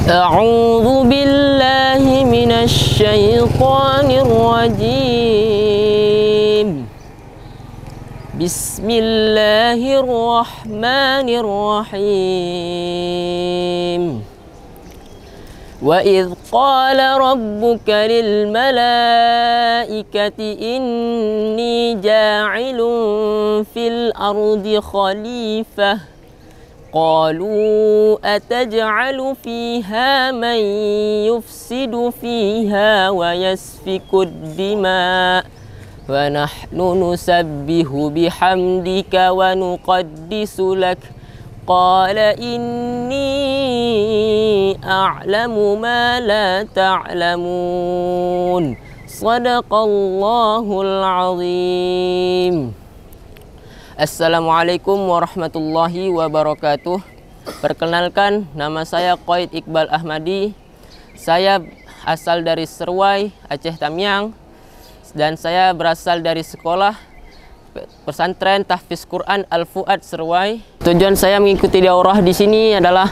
أعوذ بالله من الشيطان الرجيم. بسم الله الرحمن الرحيم. وإذ قال ربك للملائكة إني جاعل في الأرض خليفة قالوا أتجعل فيها من يفسد فيها ويسفك الدماء ونحن نسبح بحمدك ونقدس لك قال إني أعلم ما لا تعلمون صدق الله العظيم. Assalamualaikum warahmatullahi wabarakatuh. Perkenalkan, nama saya Qoid Iqbal Ahmadi. Saya asal dari Serwai, Aceh Tamiang, dan saya berasal dari sekolah pesantren tahfiz Quran Al-Fuad Serwai. Tujuan saya mengikuti daurah di sini adalah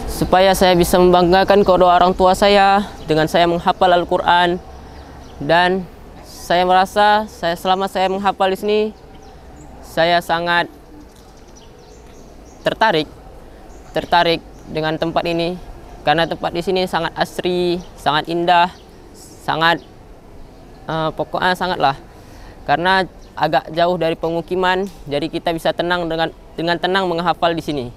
supaya saya bisa membanggakan kedua orang tua saya dengan saya menghafal Al-Quran, dan saya merasa selama saya menghafal di sini saya sangat tertarik dengan tempat ini, karena tempat di sini sangat asri, sangat indah, sangat pokoknya sangatlah, karena agak jauh dari pemukiman, jadi kita bisa tenang dengan tenang menghafal di sini.